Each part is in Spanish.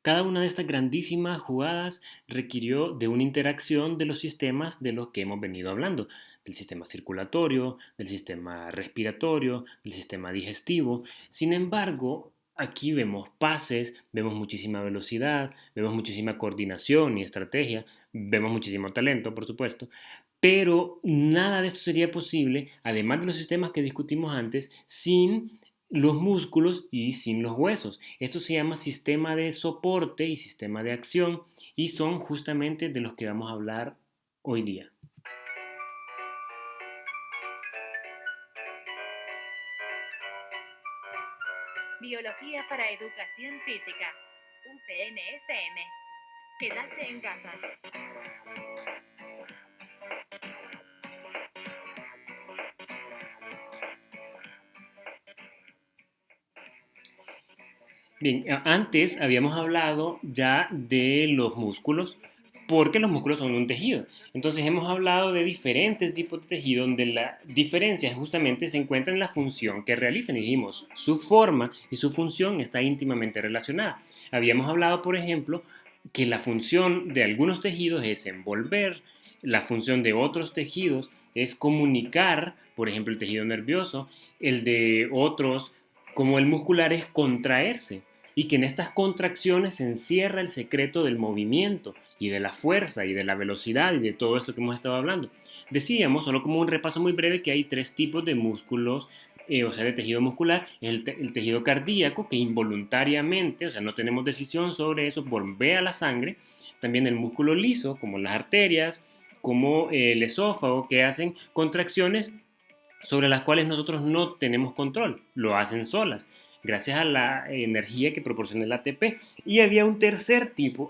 Cada una de estas grandísimas jugadas requirió de una interacción de los sistemas de los que hemos venido hablando, del sistema circulatorio, del sistema respiratorio, del sistema digestivo. Sin embargo, aquí vemos pases, vemos muchísima velocidad, vemos muchísima coordinación y estrategia, vemos muchísimo talento, por supuesto, pero nada de esto sería posible, además de los sistemas que discutimos antes, sin los músculos y sin los huesos. Esto se llama sistema de soporte y sistema de acción y son justamente de los que vamos a hablar hoy día. Biología para Educación Física. UPN-FM. Quédate en casa. Bien, antes habíamos hablado ya de los músculos, porque los músculos son un tejido. Entonces hemos hablado de diferentes tipos de tejido donde la diferencia justamente se encuentra en la función que realizan. Y dijimos, su forma y su función está íntimamente relacionada. Habíamos hablado, por ejemplo, que la función de algunos tejidos es envolver, la función de otros tejidos es comunicar, por ejemplo, el tejido nervioso, el de otros, como el muscular, es contraerse y que en estas contracciones se encierra el secreto del movimiento y de la fuerza y de la velocidad y de todo esto que hemos estado hablando. Decíamos, solo como un repaso muy breve, que hay tres tipos de músculos, o sea, de tejido muscular: el tejido cardíaco, que involuntariamente, o sea, no tenemos decisión sobre eso, bombea la sangre; también el músculo liso, como las arterias, como el esófago, que hacen contracciones sobre las cuales nosotros no tenemos control, lo hacen solas, gracias a la energía que proporciona el ATP. Y hay un tercer tipo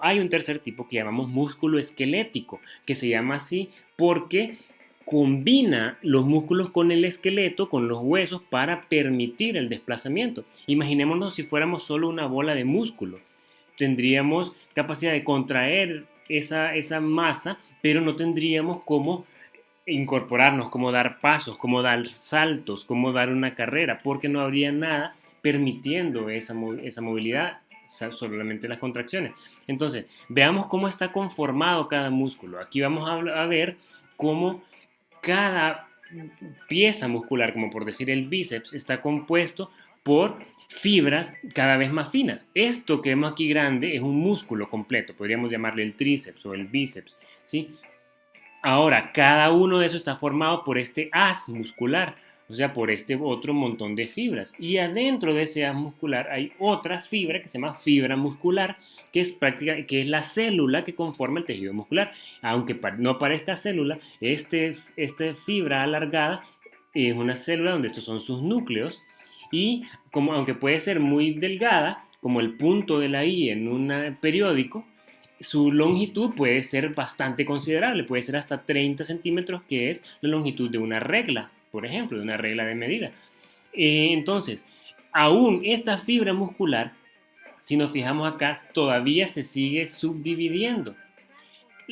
que llamamos músculo esquelético, que se llama así porque combina los músculos con el esqueleto, con los huesos, para permitir el desplazamiento. Imaginémonos si fuéramos solo una bola de músculo. Tendríamos capacidad de contraer esa masa, pero no tendríamos cómo incorporarnos, cómo dar pasos, cómo dar saltos, cómo dar una carrera, porque no habría nada permitiendo esa movilidad, solamente las contracciones. Entonces, veamos cómo está conformado cada músculo. Aquí vamos a ver cómo cada pieza muscular, como por decir el bíceps, está compuesto por fibras cada vez más finas. Esto que vemos aquí grande es un músculo completo, podríamos llamarle el tríceps o el bíceps, ¿sí? Ahora, cada uno de esos está formado por este haz muscular, o sea, por este otro montón de fibras. Y adentro de ese haz muscular hay otra fibra que se llama fibra muscular, que es la célula que conforma el tejido muscular. Aunque no parezca célula, esta fibra alargada es una célula donde estos son sus núcleos. Y como, aunque puede ser muy delgada, como el punto de la I en un periódico, su longitud puede ser bastante considerable, puede ser hasta 30 centímetros, que es la longitud de una regla, por ejemplo, de una regla de medida. Entonces, aún esta fibra muscular, si nos fijamos acá, todavía se sigue subdividiendo.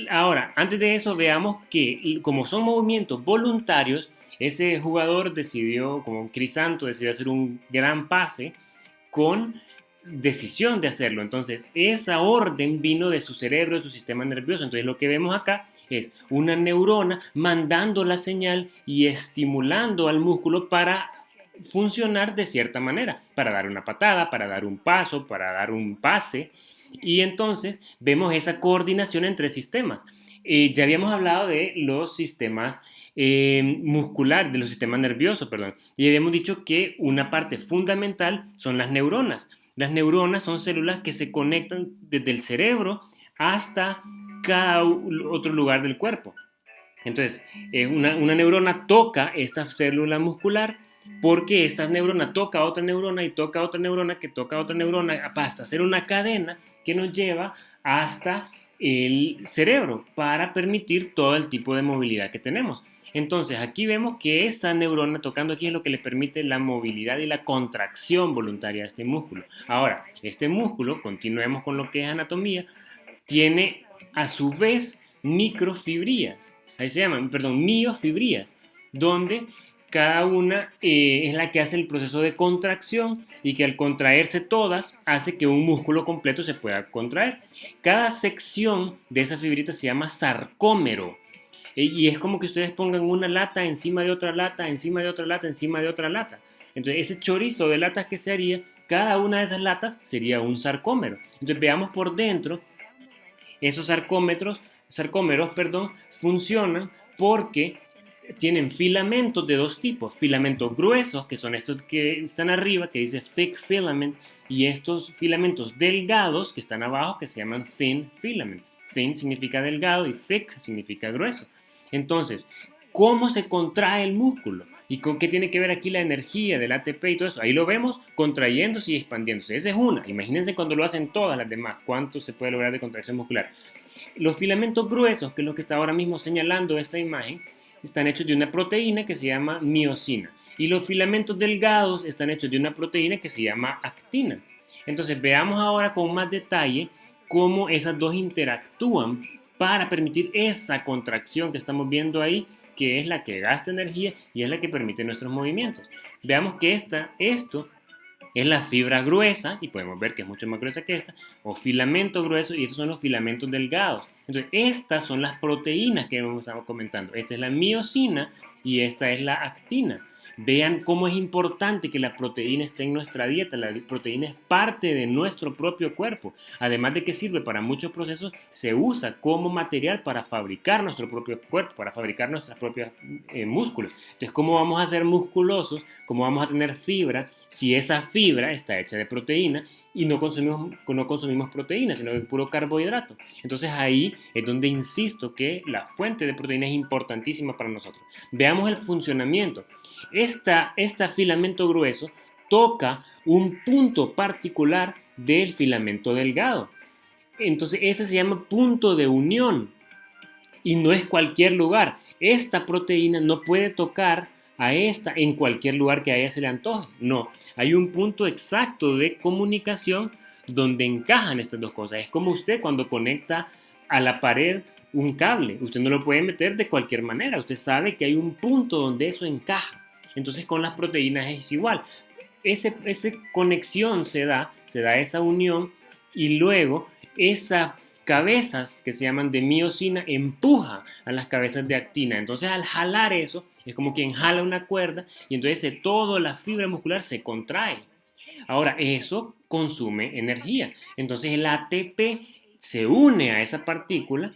Ahora, antes de eso, veamos que como son movimientos voluntarios, ese jugador decidió, como Crisanto, decidió hacer un gran pase con decisión de hacerlo. Entonces, esa orden vino de su cerebro, de su sistema nervioso. Entonces, lo que vemos acá es una neurona mandando la señal y estimulando al músculo para funcionar de cierta manera, para dar una patada, para dar un paso, para dar un pase. Y entonces vemos esa coordinación entre sistemas. Ya habíamos hablado de los sistemas muscular, de los sistemas nerviosos, perdón, y habíamos dicho que una parte fundamental son las neuronas. Las neuronas son células que se conectan desde el cerebro hasta cada otro lugar del cuerpo. Entonces, una neurona toca esta célula muscular porque esta neurona toca a otra neurona y toca a otra neurona que toca a otra neurona hasta hacer una cadena que nos lleva hasta el cerebro para permitir todo el tipo de movilidad que tenemos. Entonces, aquí vemos que esa neurona tocando aquí es lo que le permite la movilidad y la contracción voluntaria de este músculo. Ahora, este músculo, continuemos con lo que es anatomía, tiene a su vez microfibrillas, ahí se llaman, perdón, miofibrillas, donde cada una es la que hace el proceso de contracción y que al contraerse todas hace que un músculo completo se pueda contraer. Cada sección de esa fibrita se llama sarcómero. Y es como que ustedes pongan una lata encima de otra lata, encima de otra lata, encima de otra lata. Entonces ese chorizo de latas que se haría, cada una de esas latas sería un sarcómero. Entonces veamos por dentro, esos sarcómeros, funcionan porque tienen filamentos de dos tipos, filamentos gruesos, que son estos que están arriba, que dice thick filament, y estos filamentos delgados que están abajo, que se llaman thin filament. Thin significa delgado y thick significa grueso. Entonces, ¿cómo se contrae el músculo? ¿Y con qué tiene que ver aquí la energía del ATP y todo eso? Ahí lo vemos contrayéndose y expandiéndose. Esa es una. Imagínense cuando lo hacen todas las demás, cuánto se puede lograr de contracción muscular. Los filamentos gruesos, que es lo que está ahora mismo señalando esta imagen, están hechos de una proteína que se llama miosina. Y los filamentos delgados están hechos de una proteína que se llama actina. Entonces veamos ahora con más detalle cómo esas dos interactúan para permitir esa contracción que estamos viendo ahí, que es la que gasta energía y es la que permite nuestros movimientos. Veamos que esto es la fibra gruesa, y podemos ver que es mucho más gruesa que esta, o filamento grueso, y esos son los filamentos delgados. Entonces, estas son las proteínas que hemos estado comentando. Esta es la miosina y esta es la actina. Vean cómo es importante que la proteína esté en nuestra dieta. La proteína es parte de nuestro propio cuerpo. Además de que sirve para muchos procesos, se usa como material para fabricar nuestro propio cuerpo, para fabricar nuestros propios músculos. Entonces, ¿cómo vamos a ser musculosos? ¿Cómo vamos a tener fibra si esa fibra está hecha de proteína y no consumimos proteína, sino de puro carbohidrato? Entonces ahí es donde insisto que la fuente de proteína es importantísima para nosotros. Veamos el funcionamiento. Este filamento grueso toca un punto particular del filamento delgado. Entonces ese se llama punto de unión y no es cualquier lugar. Esta proteína no puede tocar a esta en cualquier lugar que a ella se le antoje. No, hay un punto exacto de comunicación donde encajan estas dos cosas. Es como usted cuando conecta a la pared un cable. Usted no lo puede meter de cualquier manera. Usted sabe que hay un punto donde eso encaja. Entonces con las proteínas es igual. Esa conexión se da esa unión y luego esas cabezas que se llaman de miosina empuja a las cabezas de actina. Entonces al jalar eso es como quien jala una cuerda y entonces toda la fibra muscular se contrae. Ahora eso consume energía. Entonces el ATP se une a esa partícula,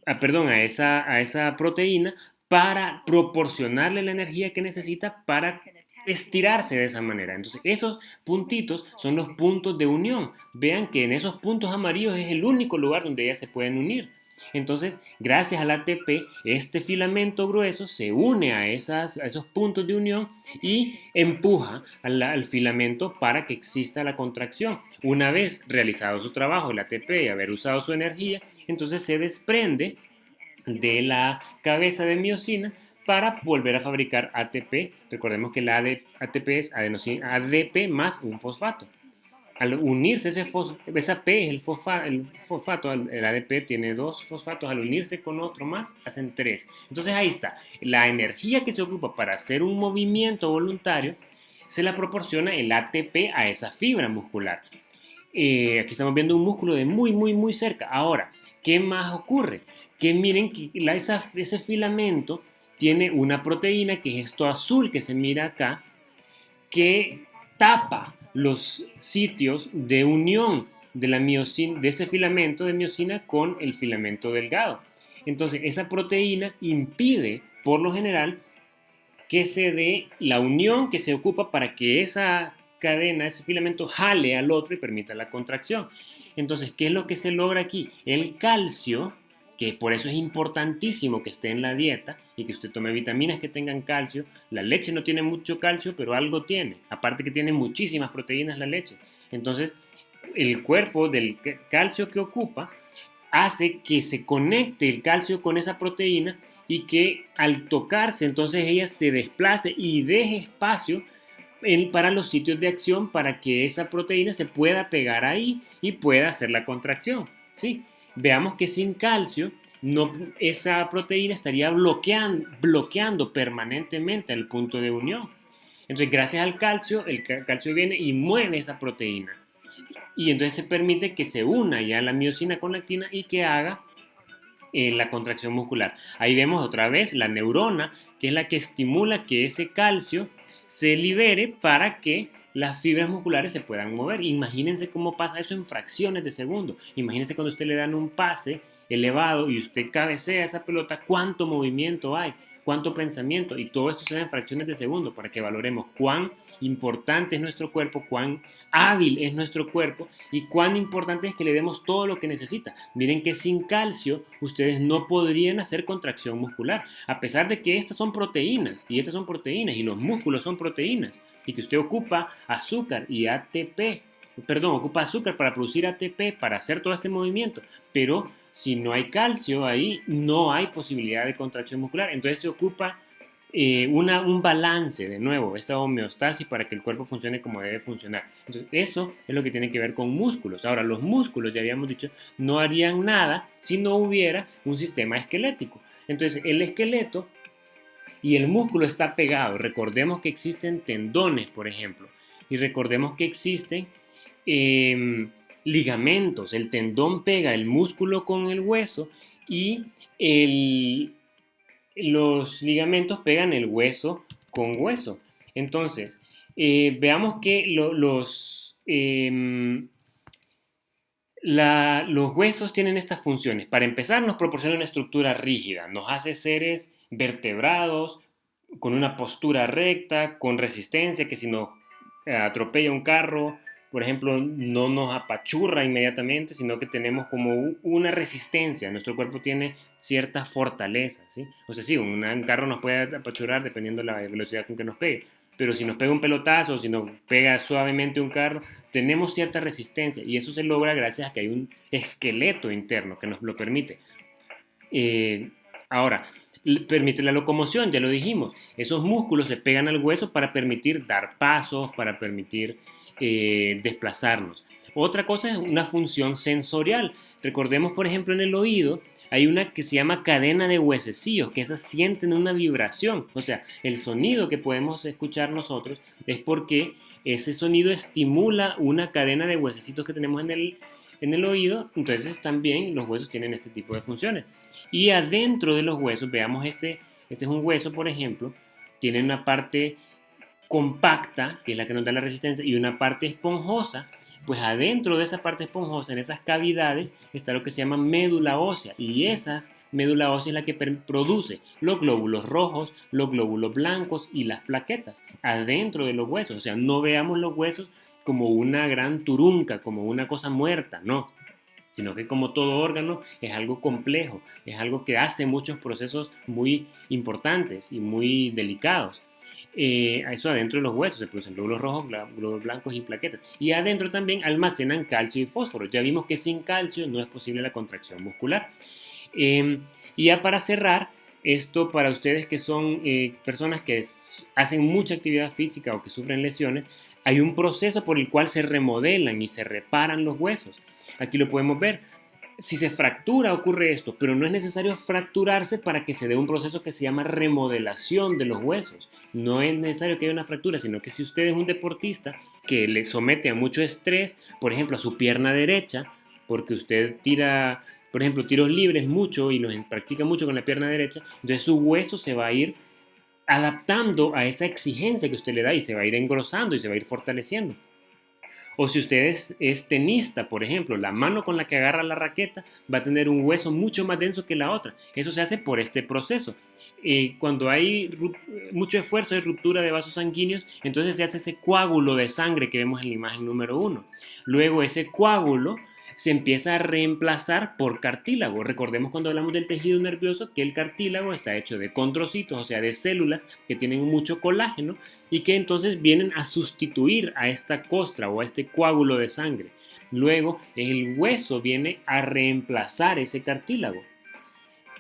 a esa proteína para proporcionarle la energía que necesita para estirarse de esa manera. Entonces esos puntitos son los puntos de unión. Vean que en esos puntos amarillos es el único lugar donde ellas se pueden unir. Entonces, gracias al ATP, este filamento grueso se une a esos puntos de unión y empuja al filamento para que exista la contracción. Una vez realizado su trabajo, el ATP, y haber usado su energía, entonces se desprende de la cabeza de miosina para volver a fabricar ATP. Recordemos que la ATP es ADP más un fosfato. Al unirse esa P es el fosfato, el ADP tiene dos fosfatos, al unirse con otro más hacen tres. Entonces ahí está, la energía que se ocupa para hacer un movimiento voluntario se la proporciona el ATP a esa fibra muscular. Aquí estamos viendo un músculo de muy cerca. Ahora, ¿qué más ocurre? Que miren que ese filamento tiene una proteína que es esto azul que se mira acá, que tapa los sitios de unión de ese filamento de miosina con el filamento delgado. Entonces, esa proteína impide, por lo general, que se dé la unión que se ocupa para que esa cadena, ese filamento, jale al otro y permita la contracción. Entonces, ¿qué es lo que se logra aquí? El calcio, que por eso es importantísimo que esté en la dieta y que usted tome vitaminas que tengan calcio. La leche no tiene mucho calcio, pero algo tiene. Aparte que tiene muchísimas proteínas la leche. Entonces, el cuerpo del calcio que ocupa hace que se conecte el calcio con esa proteína y que al tocarse, entonces ella se desplace y deje espacio para los sitios de acción para que esa proteína se pueda pegar ahí y pueda hacer la contracción, ¿sí? Veamos que sin calcio no, esa proteína estaría bloqueando permanentemente el punto de unión. Entonces, gracias al calcio, el calcio viene y mueve esa proteína. Y entonces se permite que se una ya la miosina con la actina y que haga la contracción muscular. Ahí vemos otra vez la neurona, que es la que estimula que ese calcio se libere para que las fibras musculares se puedan mover. Imagínense cómo pasa eso en fracciones de segundo. Imagínense cuando usted le dan un pase elevado y usted cabecea esa pelota, cuánto movimiento hay, cuánto pensamiento, y todo esto se da en fracciones de segundo para que valoremos cuán importante es nuestro cuerpo, cuán hábil es nuestro cuerpo y cuán importante es que le demos todo lo que necesita. Miren que sin calcio ustedes no podrían hacer contracción muscular, a pesar de que estas son proteínas y estas son proteínas y los músculos son proteínas y que usted ocupa azúcar y ATP, perdón, ocupa azúcar para producir ATP para hacer todo este movimiento, pero si no hay calcio ahí no hay posibilidad de contracción muscular, entonces se ocupa un balance, de nuevo, esta homeostasis para que el cuerpo funcione como debe funcionar. Entonces, eso es lo que tiene que ver con músculos. Ahora, los músculos, ya habíamos dicho, no harían nada si no hubiera un sistema esquelético. Entonces, el esqueleto y el músculo está pegado. Recordemos que existen tendones, por ejemplo, y recordemos que existen ligamentos. El tendón pega el músculo con el hueso y los ligamentos pegan el hueso con hueso. Entonces, veamos que los huesos tienen estas funciones. Para empezar, nos proporciona una estructura rígida, nos hace seres vertebrados, con una postura recta, con resistencia, que si nos atropella un carro, por ejemplo, no nos apachurra inmediatamente, sino que tenemos como una resistencia. Nuestro cuerpo tiene cierta fortaleza, ¿sí? O sea, sí, un carro nos puede apachurrar dependiendo de la velocidad con que nos pegue, pero si nos pega un pelotazo, si nos pega suavemente un carro, tenemos cierta resistencia y eso se logra gracias a que hay un esqueleto interno que nos lo permite. Ahora, permite la locomoción, ya lo dijimos. Esos músculos se pegan al hueso para permitir dar pasos, para permitir desplazarnos. Otra cosa es una función sensorial. Recordemos, por ejemplo, en el oído hay una que se llama cadena de huesecillos, que esas sienten una vibración. O sea, el sonido que podemos escuchar nosotros es porque ese sonido estimula una cadena de huesecitos que tenemos en el oído. Entonces también los huesos tienen este tipo de funciones. Y adentro de los huesos, veamos este es un hueso, por ejemplo, tiene una parte compacta, que es la que nos da la resistencia, y una parte esponjosa. Pues adentro de esa parte esponjosa, en esas cavidades, está lo que se llama médula ósea. Y esas médula ósea es la que produce los glóbulos rojos, los glóbulos blancos y las plaquetas adentro de los huesos. O sea, no veamos los huesos como una gran turunca, como una cosa muerta, no. Sino que como todo órgano es algo complejo, es algo que hace muchos procesos muy importantes y muy delicados. Eso adentro de los huesos se producen glóbulos rojos, glóbulos blancos y plaquetas. Y adentro también almacenan calcio y fósforo. Ya vimos que sin calcio no es posible la contracción muscular. Y ya para cerrar, esto para ustedes que son personas que hacen mucha actividad física o que sufren lesiones, hay un proceso por el cual se remodelan y se reparan los huesos. Aquí lo podemos ver. Si se fractura ocurre esto, pero no es necesario fracturarse para que se dé un proceso que se llama remodelación de los huesos. No es necesario que haya una fractura, sino que si usted es un deportista que le somete a mucho estrés, por ejemplo a su pierna derecha, porque usted tira, por ejemplo, tiros libres mucho y los practica mucho con la pierna derecha, entonces su hueso se va a ir adaptando a esa exigencia que usted le da y se va a ir engrosando y se va a ir fortaleciendo. O si usted es tenista, por ejemplo, la mano con la que agarra la raqueta va a tener un hueso mucho más denso que la otra. Eso se hace por este proceso. Cuando hay mucho esfuerzo y ruptura de vasos sanguíneos, entonces se hace ese coágulo de sangre que vemos en la imagen número 1. Luego ese coágulo se empieza a reemplazar por cartílago. Recordemos cuando hablamos del tejido nervioso que el cartílago está hecho de condrocitos, o sea, de células que tienen mucho colágeno y que entonces vienen a sustituir a esta costra o a este coágulo de sangre. Luego el hueso viene a reemplazar ese cartílago.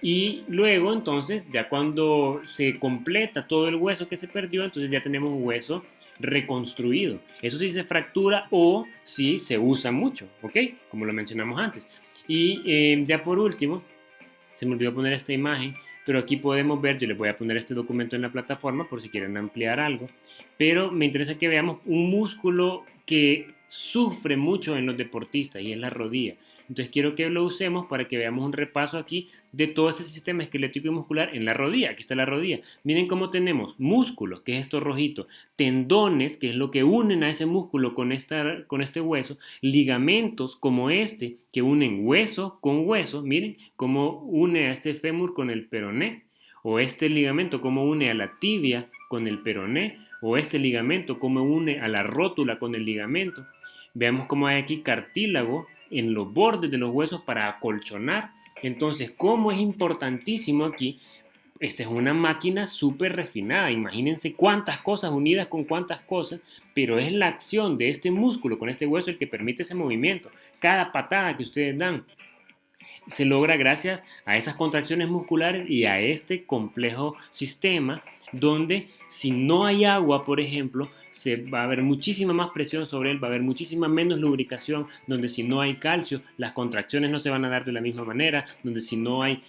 Y luego entonces ya cuando se completa todo el hueso que se perdió, entonces ya tenemos un hueso reconstruido. Eso sí se fractura o si se usa mucho, ¿ok? Como lo mencionamos antes. Y ya por último, se me olvidó poner esta imagen, pero aquí podemos ver, yo les voy a poner este documento en la plataforma por si quieren ampliar algo, pero me interesa que veamos un músculo que sufre mucho en los deportistas y es la rodilla. Entonces quiero que lo usemos para que veamos un repaso aquí de todo este sistema esquelético y muscular en la rodilla. Aquí está la rodilla. Miren cómo tenemos músculos, que es esto rojito, tendones, que es lo que unen a ese músculo con este hueso, ligamentos como este, que unen hueso con hueso. Miren cómo une a este fémur con el peroné, o este ligamento cómo une a la tibia con el peroné, o este ligamento cómo une a la rótula con el ligamento. Veamos cómo hay aquí cartílago en los bordes de los huesos para acolchonar. Entonces, cómo es importantísimo aquí, esta es una máquina súper refinada. Imagínense cuántas cosas unidas con cuántas cosas, pero es la acción de este músculo con este hueso el que permite ese movimiento. Cada patada que ustedes dan se logra gracias a esas contracciones musculares y a este complejo sistema donde si no hay agua, por ejemplo, se va a haber muchísima más presión sobre él, va a haber muchísima menos lubricación, donde si no hay calcio, las contracciones no se van a dar de la misma manera, donde si no hay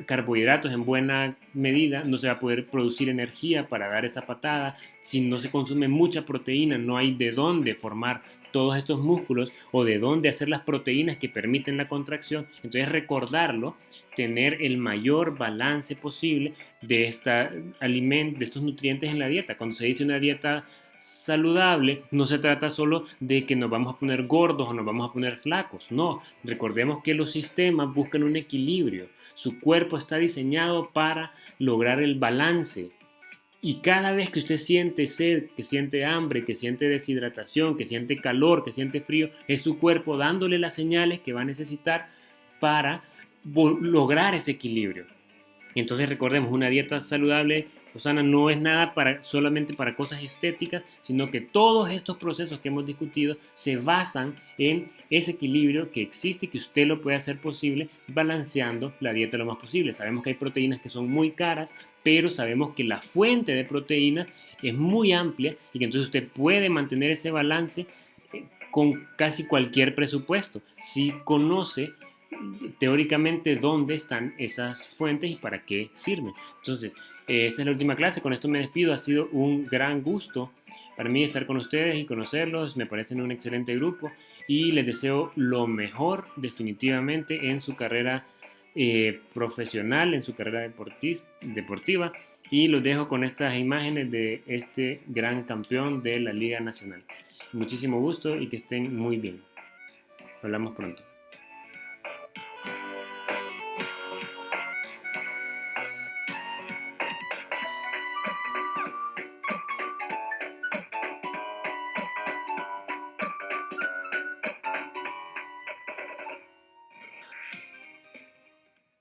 carbohidratos en buena medida, no se va a poder producir energía para dar esa patada, si no se consume mucha proteína, no hay de dónde formar todos estos músculos o de dónde hacer las proteínas que permiten la contracción. Entonces recordarlo, tener el mayor balance posible de, de estos nutrientes en la dieta. Cuando se dice una dieta saludable, no se trata solo de que nos vamos a poner gordos o nos vamos a poner flacos. No, recordemos que los sistemas buscan un equilibrio. Su cuerpo está diseñado para lograr el balance. Y cada vez que usted siente sed, que siente hambre, que siente deshidratación, que siente calor, que siente frío, es su cuerpo dándole las señales que va a necesitar para lograr ese equilibrio. Y entonces recordemos, una dieta saludable o sana no es nada solamente para cosas estéticas, sino que todos estos procesos que hemos discutido se basan en ese equilibrio que existe y que usted lo puede hacer posible balanceando la dieta lo más posible. Sabemos que hay proteínas que son muy caras, pero sabemos que la fuente de proteínas es muy amplia y que entonces usted puede mantener ese balance con casi cualquier presupuesto si conoce teóricamente dónde están esas fuentes y para qué sirven. Entonces, esta es la última clase, con esto me despido, ha sido un gran gusto para mí estar con ustedes y conocerlos, me parecen un excelente grupo y les deseo lo mejor definitivamente en su carrera profesional, en su carrera deportiva y los dejo con estas imágenes de este gran campeón de la Liga Nacional. Muchísimo gusto y que estén muy bien. Hablamos pronto.